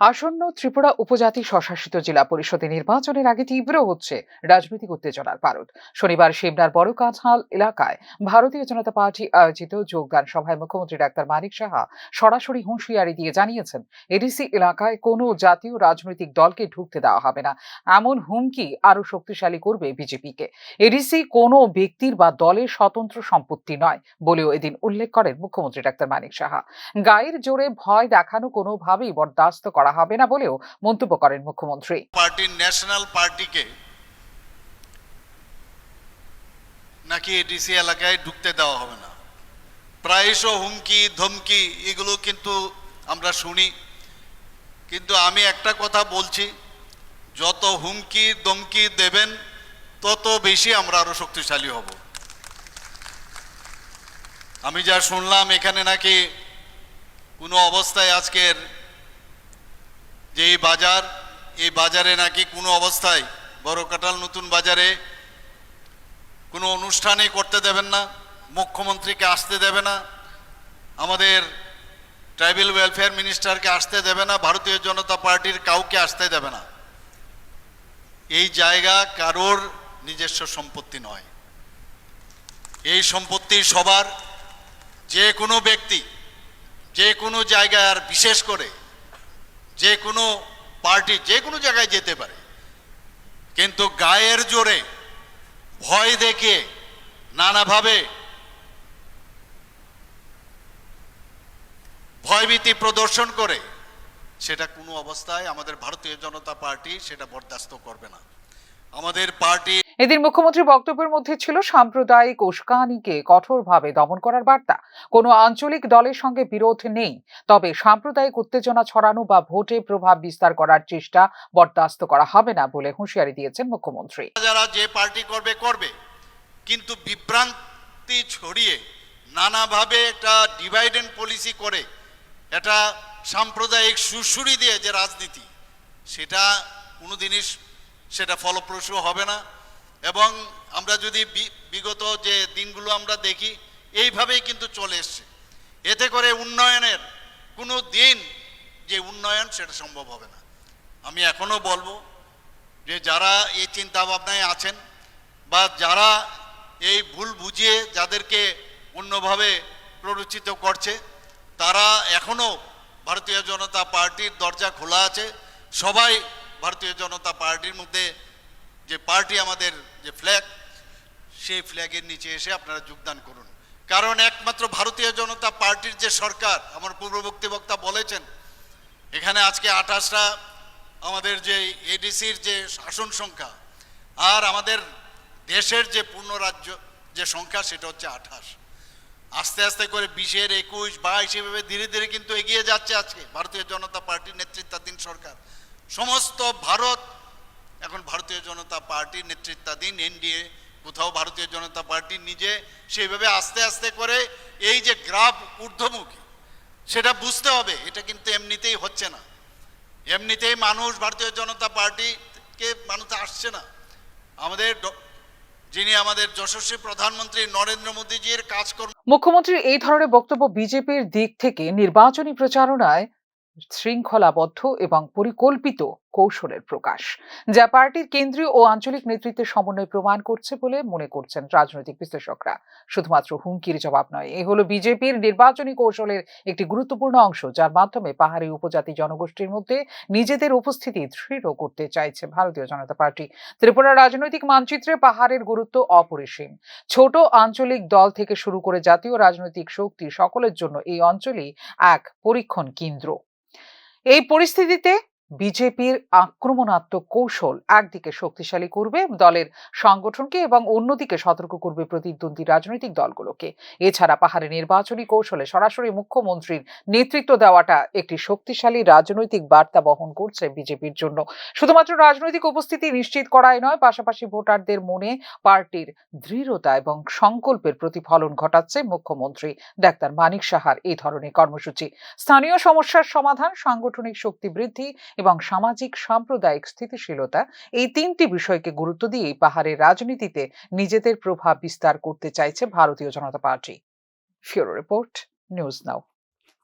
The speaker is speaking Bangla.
আসন্ন ত্রিপুরা উপজাতি স্বশাসিত জেলা পরিষদের নির্বাচনের আগে তীব্র হচ্ছে রাজনৈতিক উত্তেজনার পারদ। শনিবার সিমলার বড় কাঁঠাল এলাকায় ভারতীয় জনতা পার্টি আয়োজিত যোগদান সভায় মুখ্যমন্ত্রী ডাক্তার মানিক সাহা সরাসরি হুঁশিয়ারি দিয়ে জানিয়েছেন, এডিসি এলাকায় কোনো জাতীয় রাজনৈতিক দলকে ঢুকতে দেওয়া হবে না। এমন হুমকি আরো শক্তিশালী করবে বিজেপিকে। এডিসি কোনো ব্যক্তির বা দলের স্বতন্ত্র সম্পত্তি নয় বলেও এদিন উল্লেখ করেন মুখ্যমন্ত্রী ডাক্তার মানিক সাহা। গায়ের জোরে ভয় দেখানো কোনোভাবেই বরদাস্ত করা হবে না বলেও মন্তব্য করেন মুখ্যমন্ত্রী। পার্টির ন্যাশনাল পার্টিকে নাকি এডিসি এলাকায় ঢুকতে দেওয়া হবে না, প্রায়শ হুমকি ধমকি এগুলো কিন্তু আমরা শুনি। কিন্তু আমি একটা কথা বলছি, যত হুমকি ধমকি দেবেন তত বেশি আমরা আরো শক্তিশালী হব। আমি যা শুনলাম এখানে নাকি কোনো অবস্থায় আজকের যে এই বাজারে নাকি কোনো অবস্থায় বড় কাঁঠাল নতুন বাজারে কোনো অনুষ্ঠানই করতে দেবেন না, মুখ্যমন্ত্রীকে আসতে দেবে না, আমাদের ট্রাইবাল ওয়েলফেয়ার মিনিস্টারকে আসতে দেবে না, ভারতীয় জনতা পার্টির কাউকে আসতে দেবে না। এই জায়গা কারোর নিজস্ব সম্পত্তি নয়, এই সম্পত্তি সবার। যে কোনো ব্যক্তি যে কোনো জায়গায়, আর বিশেষ করে যে কোনো পার্টি যে কোনো জায়গায় যেতে পারে, কিন্তু গায়ের জোরে ভয় দেখিয়ে নানাভাবে ভয়ভীতি প্রদর্শন করে সেটা কোনো অবস্থায় আমাদের ভারতীয় জনতা পার্টি সেটা বরদাস্ত করবে না। আমাদের পার্টি এদিন মুখ্যমন্ত্রীর বক্তব্যের মধ্যে ছিল সাম্প্রদায়িক উস্কানিকে কঠোরভাবে দমন করার বার্তা। কোনো আঞ্চলিক দলের সঙ্গে বিরোধ নেই, তবে সাম্প্রদায়িক উত্তেজনা ছড়ানো বা ভোটে প্রভাব বিস্তার করার চেষ্টা বরদাস্ত করা হবে না বলে হুঁশিয়ারি দিয়েছেন মুখ্যমন্ত্রী। যারা যে পার্টি করবে করবে, কিন্তু বিভ্রান্তি ছড়িয়ে নানাভাবে একটা ডিভাইড এন্ড পলিসি করে এটা সাম্প্রদায়িক সুরসুরি দিয়ে যে রাজনীতি, সেটা কোনোদিনই সেটা ফলপ্রসূ হবে না। এবং আমরা যদি বিগত যে দিনগুলো আমরা দেখি, এইভাবেই কিন্তু চলে এসছে। এতে করে উন্নয়নের কোনো দিন যে উন্নয়ন সেটা সম্ভব হবে না। আমি এখনো বলবো যে যারা এই চিন্তা ভাবনায় আছেন বা যারা এই ভুল বুঝিয়ে যাদেরকে অন্যভাবে প্ররোচিত করছে, তারা এখনো ভারতীয় জনতা পার্টির দরজা খোলা আছে। সবাই ভারতীয় জনতা পার্টির মধ্যে যে পার্টি আমাদের যে ফ্ল্যাগ, সেই ফ্ল্যাগের নিচে এসে আপনারা যোগদান করুন। কারণ একমাত্র ভারতীয় জনতা পার্টির যে সরকার, আমার পূর্ববর্তী বক্তা বলেছেন, এখানে আজকে 28টা আমাদের যে এডিসির যে শাসন সংখ্যা, আর আমাদের দেশের যে পূর্ণ রাজ্য যে সংখ্যা সেটা হচ্ছে 28। আস্তে আস্তে করে 20, 21, 22 এভাবে ধীরে ধীরে কিন্তু এগিয়ে যাচ্ছে আজকে ভারতীয় জনতা পার্টির নেতৃত্বাধীন সরকার। সমস্ত ভারত এখন ভারতীয় জনতা পার্টির নেতৃত্বাধীন এনডিএ, কোথাও ভারতীয় জনতা পার্টি নিজে সেইভাবে আস্তে আস্তে করে এই যে গ্রাফ ঊর্ধ্বমুখী, সেটা বুঝতে হবে। এটা কিন্তু এমনিতেই হচ্ছে না, এমনিতেই মানুষ ভারতীয় জনতা পার্টিকে মানুষ আসছে না। আমাদের যিনি আমাদের যশস্বী প্রধানমন্ত্রী নরেন্দ্র মোদীজির কাজকর্ম। মুখ্যমন্ত্রীর এই ধরনের বক্তব্য বিজেপির দিক থেকে নির্বাচনী প্রচারণায় শৃঙ্খলাবদ্ধ এবং পরিকল্পিত কৌশলের প্রকাশ, যা পার্টির কেন্দ্রীয় ও আঞ্চলিক নেতৃত্বের সমন্বয় প্রমাণ করছে বলে মনে করছেন রাজনৈতিক বিশ্লেষকরা। শুধুমাত্র হুমকির জবাব নয়, এ হলো বিজেপির নির্বাচনী কৌশলের একটি গুরুত্বপূর্ণ অংশ, যার মাধ্যমে পাহাড়ি উপজাতি জনগোষ্ঠীর মধ্যে নিজেদের উপস্থিতি দৃঢ় করতে চাইছে ভারতীয় জনতা পার্টি। ত্রিপুরার রাজনৈতিক মানচিত্রে পাহাড়ের গুরুত্ব অপরিসীম। ছোট আঞ্চলিক দল থেকে শুরু করে জাতীয় রাজনৈতিক শক্তি সকলের জন্য এই অঞ্চলই এক পরীক্ষণ কেন্দ্র। এই পরিস্থিতিতে বিজেপির আক্রমণাত্মক কৌশল একদিকে শক্তিশালী করবে দলের সংগঠনকে এবং অন্যদিকে সতর্ক করবে প্রতিদ্বন্দ্বী রাজনৈতিক দলগুলোকে। এছাড়া পাহাড়ে নির্বাচনী কৌশলে সরাসরি মুখ্যমন্ত্রীর নেতৃত্ব দেওয়াটা একটি শক্তিশালী রাজনৈতিক বার্তা বহন করছে বিজেপির জন্য। শুধুমাত্র রাজনৈতিক উপস্থিতি নিশ্চিত করাই নয়, পাশাপাশি ভোটারদের মনে পার্টির দৃঢ়তা এবং সংকল্পের প্রতিফলন ঘটাচ্ছে মুখ্যমন্ত্রী ডাক্তার মানিক সাহার এই ধরনের কর্মসূচি। স্থানীয় সমস্যার সমাধান, সাংগঠনিক শক্তি বৃদ্ধি এবং সামাজিক সাম্প্রদায়িক স্থিতিশীলতা, এই তিনটি বিষয়কে গুরুত্ব দিয়েই পাহাড়ের রাজনীতিতে নিজেদের প্রভাব বিস্তার করতে চাইছে ভারতীয় জনতা পার্টি। ফিউরো রিপোর্ট, নিউজ নাও।